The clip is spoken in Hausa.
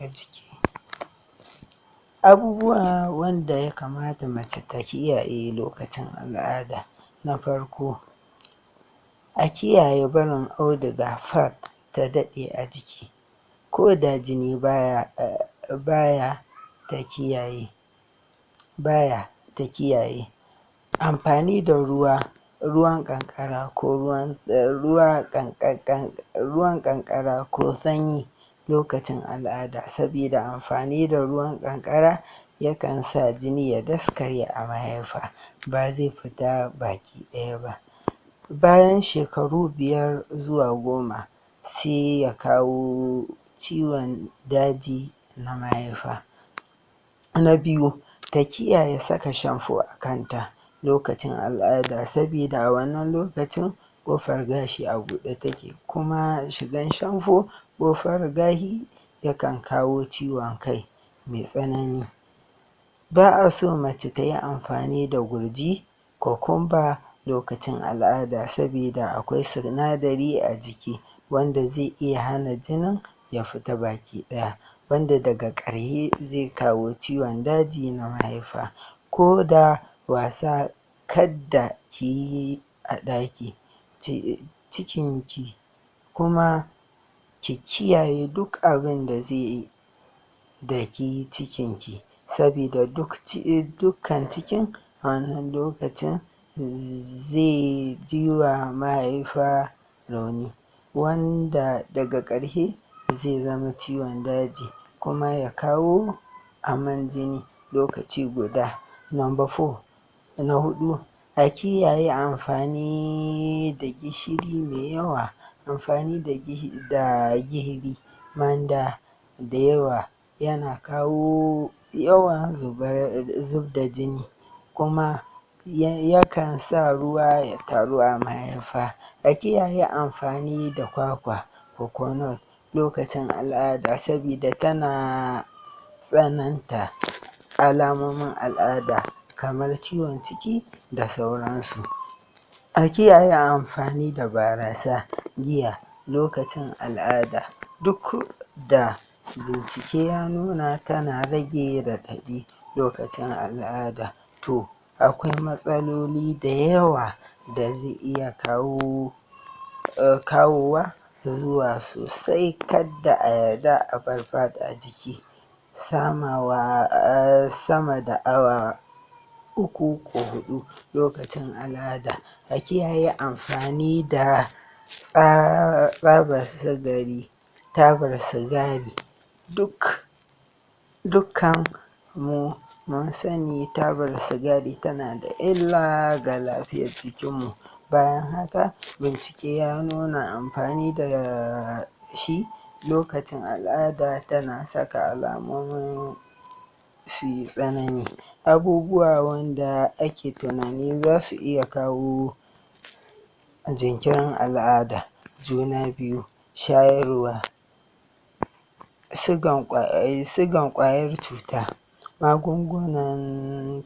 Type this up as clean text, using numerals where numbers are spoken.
daga jiki. Abubuwa wanda ya kamata mace ta kiyaye lokacin al'ada: na farko, a kiyaye barin auduga fat ta daɗe a jiki, ko da jini baya ta kiyaye. Amfani da ruwan ƙanƙara ko sanyi lokacin al'ada, sabida amfani da ruwan ƙanƙara yakan sa jini ya daskare a mahaifa, ba zai fita baki ɗaya ba. Bayan shekaru 5 zuwa 10 sai ya kawo ciwon daji na mahaifa. Na biyu, ta kiyaye saka shamfo a kanta lokacin al'ada, sabida a wannan lokacin ƙofar gashi a buɗe take, kuma shigan shamfo ƙofar gashi yakan kawo ciwon kai mai tsanani. Ba a so mace ta yi amfani da gurji kokumba lokacin al'ada, sabida akwai sinadari a jiki wanda zai iya hana jinin ya fita baki ɗaya, wanda daga ƙarshe zai kawo ciwon daji na mahaifa. Ko da wasa kadda ki yi a ɗaki cikinki, kuma ki kiyaye duk abin da zai daki cikinki, sabida dukkan cikin a wannan lokacin zai ji wa mahaifa rauni, wanda daga ƙarshe zai zama ciwon daji kuma ya kawo aman jini lokaci guda. Na huɗu, a kiyaye amfani da gishiri mai yawa. Amfani da gishiri, manda da yawa yana kawo yawan zub da jini, kuma yakan sa ruwa ya taru a mahaifa. A kiyaye amfani da kwakwa coconut lokacin al'ada, sabida tana tsananta alamomin al'ada kamar ciwon ciki da sauransu. A kiyaye amfani da barasa, giya lokacin al'ada, duk da bincike ya nuna tana rage raɗaɗi lokacin al'ada, to akwai matsaloli da yawa da zai iya kawowa zuwa sosai. Kadda a yarda a bar fat a jiki sama da awa 3 ko 4 lokacin al'ada. A kiyaye amfani da tabar sigari. Dukkan mu mun sani tabar sigari tana da illa ga lafiyar jikinmu. Bayan haka, bincike ya nuna amfani da shi lokacin al'ada tana saka alamomin su yi tsanani. Abubuwa wanda ake tunani za su iya kawo jinkirin al'ada: juna biyu, shayarwa, sigan ƙwayar cuta, magungunan